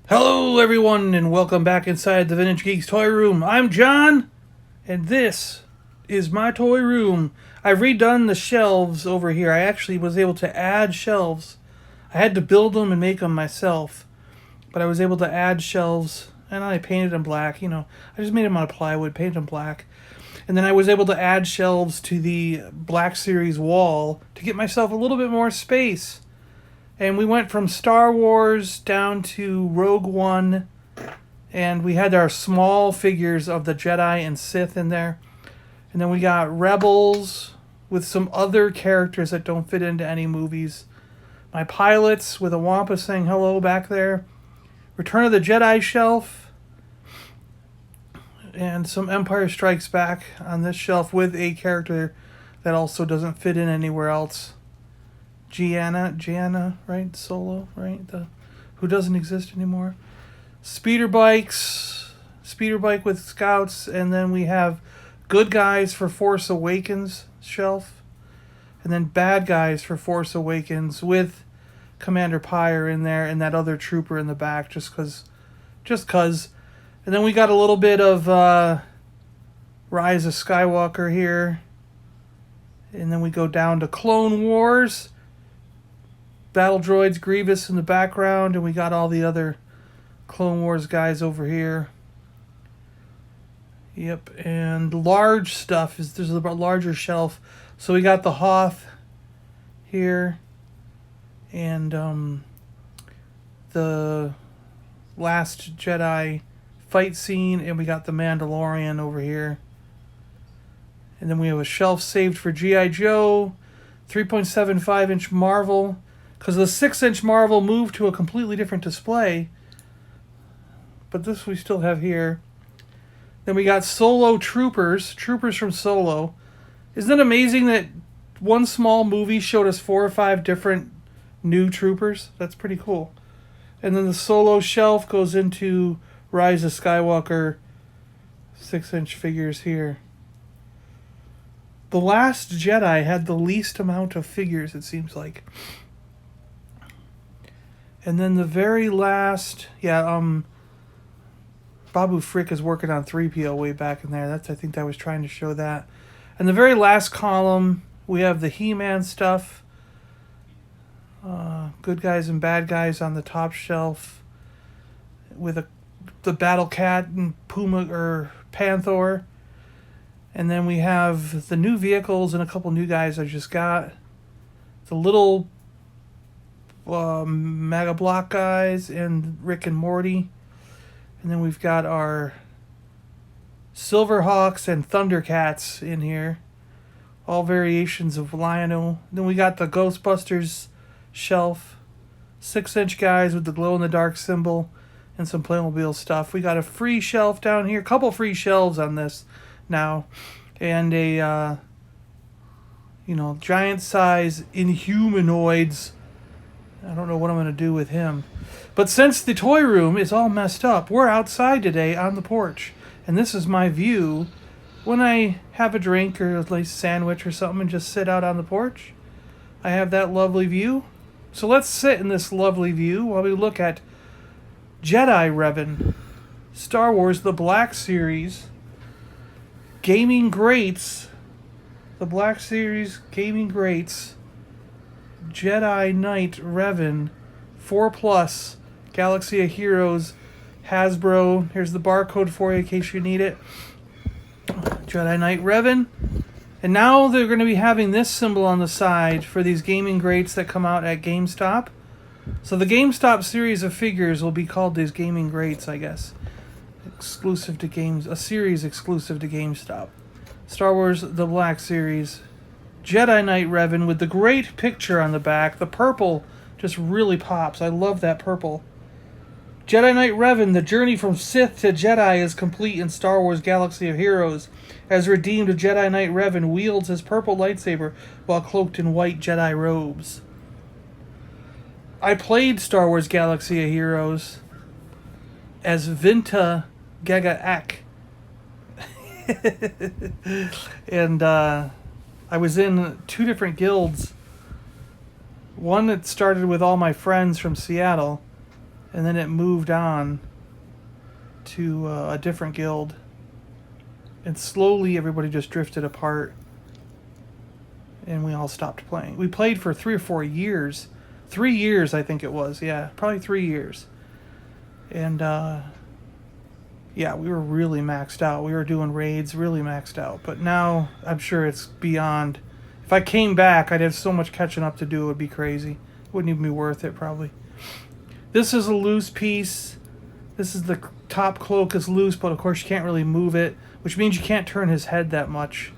Hello everyone and welcome back inside the Vintage Geek's toy room. I'm John and this is my toy room. I've redone the shelves over here. I actually was able to add shelves. I had to build them and make them myself, but I was able to add shelves and I painted them black. I just made them out of plywood, painted them black. And then I was able to add shelves to the Black Series wall to get myself a little bit more space. And we went from Star Wars down to Rogue One. And we had our small figures of the Jedi and Sith in there. And then we got Rebels with some other characters that don't fit into any movies. My pilots with a Wampa saying hello back there. Return of the Jedi shelf. And some Empire Strikes Back on this shelf with a character that also doesn't fit in anywhere else. Gianna, right? Solo, right? Who doesn't exist anymore. Speeder bike with scouts, and then we have good guys for Force Awakens shelf, and then bad guys for Force Awakens with Commander Pyre in there and that other trooper in the back, just cause. And then we got a little bit of Rise of Skywalker here, and then we go down to Clone Wars. Battle droids, Grievous in the background, and we got all the other Clone Wars guys over here. Yep, and large stuff there's a larger shelf. So we got the Hoth here, and the Last Jedi fight scene, and we got the Mandalorian over here. And then we have a shelf saved for G.I. Joe, 3.75-inch Marvel. Because the 6-inch Marvel moved to a completely different display. But this we still have here. Then we got Solo Troopers from Solo. Isn't it amazing that one small movie showed us 4 or 5 different new troopers? That's pretty cool. And then the Solo shelf goes into Rise of Skywalker 6-inch figures here. The Last Jedi had the least amount of figures, it seems like. And then the very last, Babu Frick is working on 3PO way back in there. I think that was trying to show that. And the very last column, we have the He-Man stuff. Good guys and bad guys on the top shelf. With the Battle Cat and Puma or Panther. And then we have the new vehicles and a couple new guys I just got. The little Mega Block guys and Rick and Morty. And then we've got our Silverhawks and Thundercats in here. All variations of Lion-O. Then we got the Ghostbusters shelf. 6-inch guys with the glow-in-the-dark symbol and some Playmobil stuff. We got a free shelf down here. Couple free shelves on this now. And a, giant size Inhumanoids. I don't know what I'm going to do with him. But since the toy room is all messed up, we're outside today on the porch. And this is my view when I have a drink or a nice sandwich or something and just sit out on the porch. I have that lovely view. So let's sit in this lovely view while we look at Jedi Revan, Star Wars The Black Series, Gaming Greats, The Black Series Gaming Greats, Jedi Knight Revan 4+, Galaxy of Heroes, Hasbro. Here's the barcode for you in case you need it. Jedi Knight Revan. And now they're going to be having this symbol on the side for these gaming greats that come out at GameStop. So the GameStop series of figures will be called these gaming greats, I guess. Exclusive to games, a series exclusive to GameStop. Star Wars The Black Series. Jedi Knight Revan with the great picture on the back. The purple just really pops. I love that purple. Jedi Knight Revan, the journey from Sith to Jedi is complete in Star Wars Galaxy of Heroes. As redeemed, Jedi Knight Revan wields his purple lightsaber while cloaked in white Jedi robes. I played Star Wars Galaxy of Heroes as Vinta Gaga Ek. And I was in 2 different guilds. One that started with all my friends from Seattle, and then it moved on to a different guild, and slowly everybody just drifted apart, and we all stopped playing. We played for 3 or 4 years. 3 years, I think it was. Yeah, probably 3 years. And yeah, we were really maxed out. We were doing raids really maxed out. But now I'm sure it's beyond. If I came back, I'd have so much catching up to do. It would be crazy. Wouldn't even be worth it, probably. This is a loose piece. This is the top cloak is loose, but of course you can't really move it, which means you can't turn his head that much.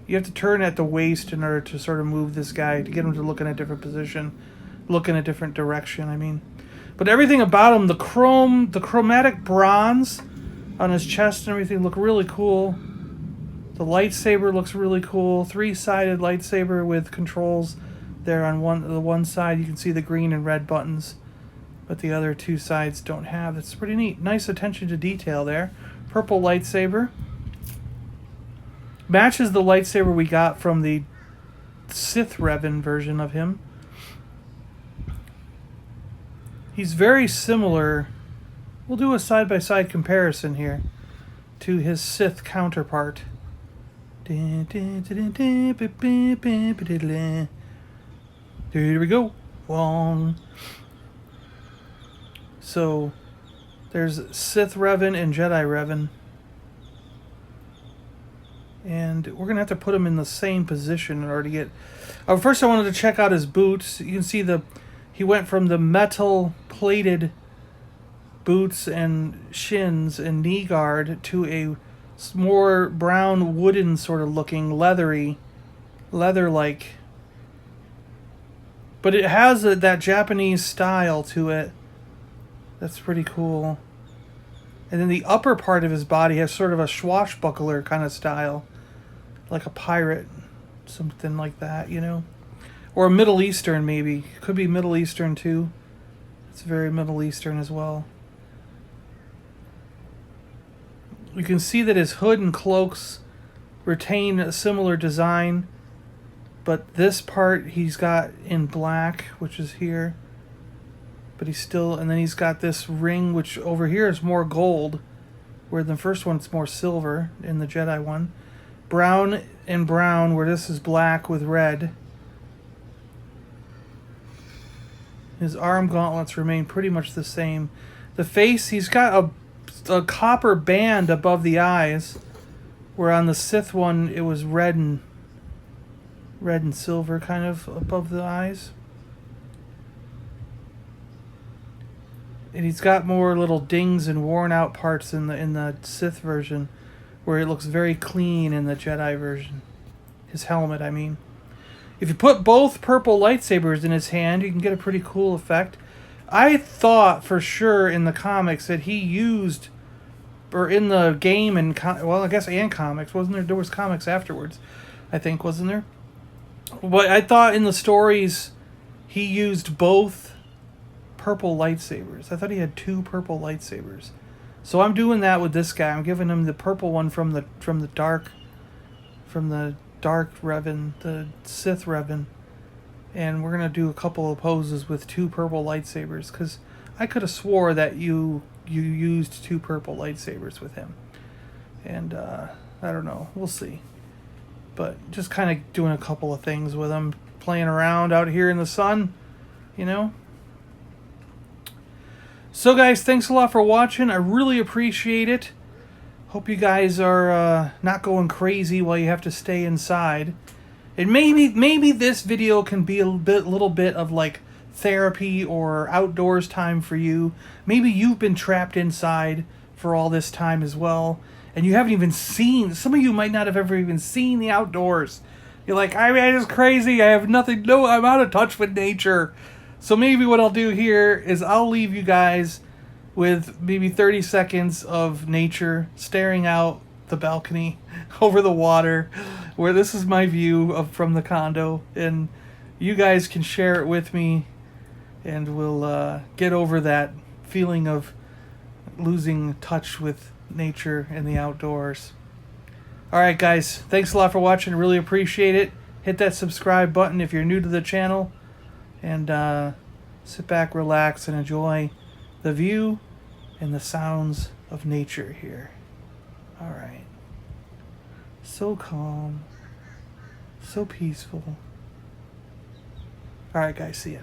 You have to turn at the waist in order to sort of move this guy, to get him to look in a different position, look in a different direction, I mean. But everything about him, the chromatic bronze on his chest and everything look really cool. The lightsaber looks really cool. 3-sided lightsaber with controls there on the one side. You can see the green and red buttons, but the other 2 sides don't have. It's pretty neat. Nice attention to detail there. Purple lightsaber. Matches the lightsaber we got from the Sith Revan version of him. He's very similar. We'll do a side-by-side comparison here to his Sith counterpart. Here we go. Wong. So there's Sith Revan and Jedi Revan. And we're going to have to put him in the same position in order to get... first I wanted to check out his boots. You can see he went from the metal plated boots and shins and knee guard to a more brown wooden sort of looking leather-like. But it has that Japanese style to it. That's pretty cool. And then the upper part of his body has sort of a swashbuckler kind of style. Like a pirate. Something like that, you know. Or a Middle Eastern, maybe. Could be Middle Eastern, too. It's very Middle Eastern as well. You can see that his hood and cloaks retain a similar design. But this part he's got in black, which is here. But he's still... And then he's got this ring, which over here is more gold. Where the first one it's more silver in the Jedi one. Brown and brown, where this is black with red. His arm gauntlets remain pretty much the same. The face, he's got a copper band above the eyes. Where on the Sith one, it was red and silver kind of above the eyes. And he's got more little dings and worn out parts in the Sith version, where it looks very clean in the Jedi version. His helmet, I mean. If you put both purple lightsabers in his hand, you can get a pretty cool effect. I thought for sure in the comics that he used, or in the game and well, I guess and comics, wasn't there? There was comics afterwards, I think, wasn't there? But I thought in the stories he used both purple lightsabers. I thought he had 2 purple lightsabers. So I'm doing that with this guy. I'm giving him the purple one from the dark Revan, the Sith Revan, and we're gonna do a couple of poses with 2 purple lightsabers, because I could have swore that you used 2 purple lightsabers with him, and I don't know. We'll see. But just kind of doing a couple of things with him, playing around out here in the sun, you know. So guys, thanks a lot for watching. I really appreciate it. Hope you guys are not going crazy while you have to stay inside. And maybe this video can be a little bit of like therapy or outdoors time for you. Maybe you've been trapped inside for all this time as well, and you haven't even seen. Some of you might not have ever even seen the outdoors. You're like, I'm just crazy. I have nothing. No, I'm out of touch with nature. So maybe what I'll do here is I'll leave you guys with maybe 30 seconds of nature, staring out the balcony over the water, where this is my view from the condo, and you guys can share it with me, and we'll get over that feeling of losing touch with nature and the outdoors. Alright guys, thanks a lot for watching. Really appreciate it. Hit that subscribe button if you're new to the channel. And sit back, relax, and enjoy the view and the sounds of nature here. All right. So calm. So peaceful. All right, guys. See ya.